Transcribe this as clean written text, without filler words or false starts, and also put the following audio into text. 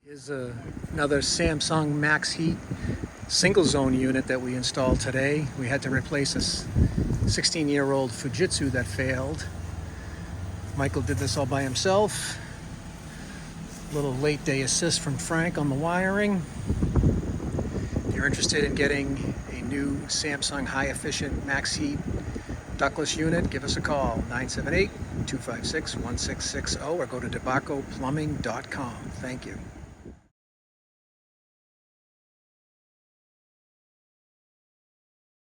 Here's another Samsung Max Heat single zone unit that we installed today. We had to replace a 16-year-old Fujitsu that failed. Michael did this all by himself. A little late day assist from Frank on the wiring. If you're interested in getting a new Samsung high efficient Max Heat ductless unit, give us a call, 978-256-1660, or go to debacoplumbing.com. Thank you.